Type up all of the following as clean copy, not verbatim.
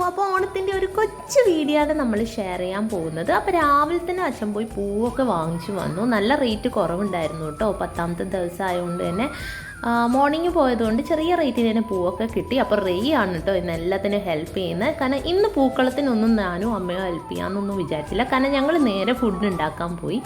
അപ്പോൾ ഓണത്തിൻ്റെ ഒരു കൊച്ചു വീഡിയോ ആണ് നമ്മൾ ഷെയർ ചെയ്യാൻ പോകുന്നത്. അപ്പോൾ രാവിലെ തന്നെ അച്ഛൻ പോയി പൂവൊക്കെ വാങ്ങിച്ചു വന്നു. നല്ല റേറ്റ് കുറവുണ്ടായിരുന്നു കേട്ടോ. 10ാമത്തെ ദിവസം ആയതുകൊണ്ട് തന്നെ മോർണിംഗ് പോയതുകൊണ്ട് ചെറിയ റേറ്റിന് തന്നെ പൂവൊക്കെ കിട്ടി. അപ്പോൾ റെയ് ആണ് കേട്ടോ ഇന്ന് എല്ലാത്തിനും ഹെൽപ്പ് ചെയ്യുന്നത്. കാരണം ഇന്ന് പൂക്കളത്തിനൊന്നും ഞാനും അമ്മയോ ഹെൽപ്പ് ചെയ്യാമെന്നൊന്നും വിചാരിച്ചില്ല. കാരണം ഞങ്ങൾ നേരെ ഫുഡ് ഉണ്ടാക്കാൻ പോയി.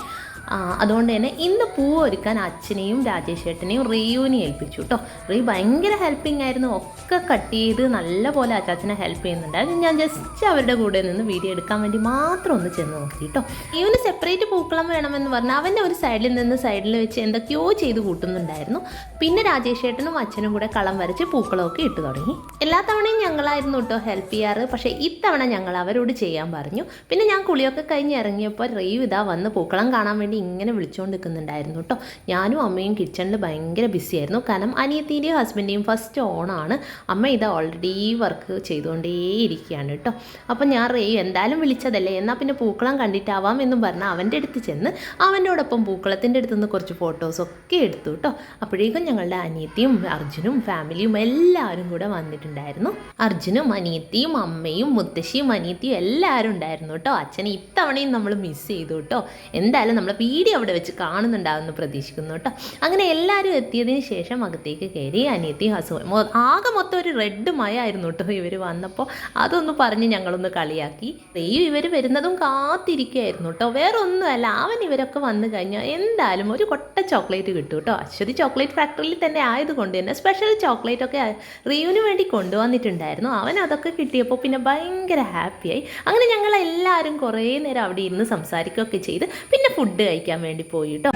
അതുകൊണ്ട് തന്നെ ഇന്ന് പൂവ് ഒരുക്കാൻ അച്ഛനെയും രാജേഷ് ചേട്ടനെയും റെയ്യൂനെയും ഏൽപ്പിച്ചു കേട്ടോ. റെയ് ഭയങ്കര ഹെൽപ്പിംഗ് ആയിരുന്നു. ഒക്കെ കട്ട് ചെയ്ത് നല്ല പോലെ അച്ചാച്ചനെ ഹെൽപ്പ് ചെയ്യുന്നുണ്ടായിരുന്നു. ഞാൻ ജസ്റ്റ് അവരുടെ കൂടെ നിന്ന് വീഡിയോ എടുക്കാൻ വേണ്ടി മാത്രം ഒന്ന് ചെന്ന് നോക്കി കേട്ടോ. ഇവന് സെപ്പറേറ്റ് പൂക്കളം വേണമെന്ന് പറഞ്ഞാൽ അവൻ്റെ ഒരു സൈഡിൽ നിന്ന് സൈഡിൽ വെച്ച് എന്തൊക്കെയോ ചെയ്ത് കൂട്ടുന്നുണ്ടായിരുന്നു. പിന്നെ രാജേഷ് ചേട്ടനും അച്ഛനും കൂടെ കളം വരച്ച് പൂക്കളമൊക്കെ ഇട്ട് തുടങ്ങി. എല്ലാ തവണയും ഞങ്ങളായിരുന്നു കേട്ടോ ഹെൽപ്പ് ചെയ്യാറ്. പക്ഷേ ഇത്തവണ ഞങ്ങൾ അവരോട് ചെയ്യാൻ പറഞ്ഞു. പിന്നെ ഞാൻ കുളിയൊക്കെ കഴിഞ്ഞ് ഇറങ്ങിയപ്പോൾ റെയ് ഇതാ വന്ന് പൂക്കളം കാണാൻ വേണ്ടി ഇങ്ങനെ വിളിച്ചുകൊണ്ട് നിൽക്കുന്നുണ്ടായിരുന്നു കേട്ടോ. ഞാനും അമ്മയും കിച്ചണിൽ ഭയങ്കര ബിസി ആയിരുന്നു. കാരണം അനിയത്തിൻ്റെയും ഹസ്ബൻഡിൻ്റെയും ഫസ്റ്റ് ഓണാണ്. അമ്മ ഇത് ഓൾറെഡി വർക്ക് ചെയ്തുകൊണ്ടേയിരിക്കുകയാണ് കേട്ടോ. അപ്പം ഞാൻ റെയ് എന്തായാലും വിളിച്ചതല്ലേ, എന്നാൽ പിന്നെ പൂക്കളം കണ്ടിട്ടാവാം എന്നും പറഞ്ഞാൽ അവൻ്റെ അടുത്ത് ചെന്ന് അവൻ്റെയോടൊപ്പം പൂക്കളത്തിൻ്റെ അടുത്ത് നിന്ന് കുറച്ച് ഫോട്ടോസൊക്കെ എടുത്തു കേട്ടോ. അപ്പോഴേക്കും ഞങ്ങളുടെ അനിയത്തിയും അർജുനും ഫാമിലിയും എല്ലാവരും കൂടെ വന്നിട്ടുണ്ടായിരുന്നു. അർജുനും അനിയത്തിയും അമ്മയും മുത്തശ്ശിയും അനിയത്തിയും എല്ലാവരും ഉണ്ടായിരുന്നു കേട്ടോ. അച്ഛനെ ഇത്തവണയും നമ്മൾ മിസ് ചെയ്തു കേട്ടോ. എന്തായാലും നമ്മൾ വീഡിയോ അവിടെ വെച്ച് കാണുന്നുണ്ടാവുമെന്ന് പ്രതീക്ഷിക്കുന്നു കേട്ടോ. അങ്ങനെ എല്ലാവരും എത്തിയതിന് ശേഷം അകത്തേക്ക് കയറി. അനിയത്തി ആകെ മൊത്തം ഒരു റെഡ് മയമായിരുന്നു കേട്ടോ ഇവർ വന്നപ്പോൾ. അതൊന്ന് പറഞ്ഞ് ഞങ്ങളൊന്ന് കളിയാക്കി. റെയ്യും ഇവർ വരുന്നതും കാത്തിരിക്കുകയായിരുന്നു കേട്ടോ. വേറെ ഒന്നുമല്ല, അവൻ ഇവരൊക്കെ വന്നു കഴിഞ്ഞാൽ എന്തായാലും ഒരു കൊട്ട ചോക്ലേറ്റ് കിട്ടും കേട്ടോ. അശ്വതി ചോക്ലേറ്റ് ഫാക്ടറിയിൽ തന്നെ ആയതുകൊണ്ട് തന്നെ സ്പെഷ്യൽ ചോക്ലേറ്റൊക്കെ റെയ്യുവിന് വേണ്ടി കൊണ്ടുവന്നിട്ടുണ്ടായിരുന്നു. അവൻ അതൊക്കെ കിട്ടിയപ്പോൾ പിന്നെ ഭയങ്കര ഹാപ്പിയായി. അങ്ങനെ ഞങ്ങളെല്ലാവരും കുറേ നേരം അവിടെ ഇരുന്ന് സംസാരിക്കുകയൊക്കെ ചെയ്ത് പിന്നെ ഫുഡ് കഴിക്കാൻ വേണ്ടി പോയി കേട്ടോ.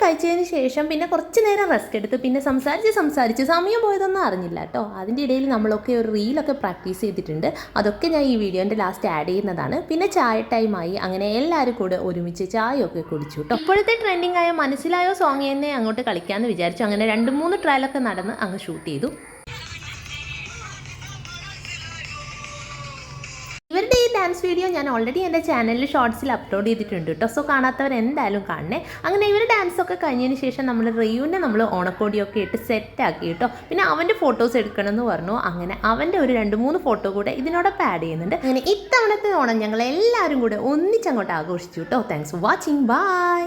കഴിച്ചതിന് ശേഷം പിന്നെ കുറച്ച് നേരം റെസ്റ്റ് എടുത്ത് പിന്നെ സംസാരിച്ച് സമയം പോയതൊന്നും അറിഞ്ഞില്ല കേട്ടോ. അതിൻ്റെ ഇടയിൽ നമ്മളൊക്കെ ഒരു റീലൊക്കെ പ്രാക്ടീസ് ചെയ്തിട്ടുണ്ട്. അതൊക്കെ ഞാൻ ഈ വീഡിയോൻ്റെ ലാസ്റ്റ് ആഡ് ചെയ്യുന്നതാണ്. പിന്നെ ചായ ടൈമായി. അങ്ങനെ എല്ലാവരും കൂടെ ഒരുമിച്ച് ചായയൊക്കെ കുടിച്ചു കേട്ടോ. ഇപ്പോഴത്തെ ട്രെൻഡിങ് ആയ മനസ്സിലായോ സോങ് തന്നെ അങ്ങോട്ട് കളിക്കാമെന്ന് വിചാരിച്ചു. അങ്ങനെ 2-3 ട്രയലൊക്കെ നടന്ന് അങ്ങ് ഷൂട്ട് ചെയ്തു. ഇവരുടെ ഈ ഡാൻസ് വീഡിയോ ഞാൻ ഓൾറെഡി എൻ്റെ ചാനലിൽ ഷോർട്സിൽ അപ്ലോഡ് ചെയ്തിട്ടുണ്ട് കേട്ടോ. സോ കാണാത്തവർ എന്തായാലും കാണണേ. അങ്ങനെ ഇവർ ഡാൻസൊക്കെ കഴിഞ്ഞതിന് ശേഷം നമ്മൾ റെയ്യൂനെ നമ്മൾ ഓണക്കോടിയൊക്കെ ഇട്ട് സെറ്റാക്കി കേട്ടോ. പിന്നെ അവൻ്റെ ഫോട്ടോസ് എടുക്കണമെന്ന് പറഞ്ഞു. അങ്ങനെ അവൻ്റെ ഒരു 2-3 ഫോട്ടോ കൂടെ ഇതിനോടൊപ്പം ആഡ് ചെയ്യുന്നുണ്ട്. അങ്ങനെ ഇത്തവണത്തെ ഓണം ഞങ്ങൾ എല്ലാവരും കൂടെ ഒന്നിച്ചങ്ങോട്ട് ആഘോഷിച്ചു കേട്ടോ. Thanks for watching. ബൈ.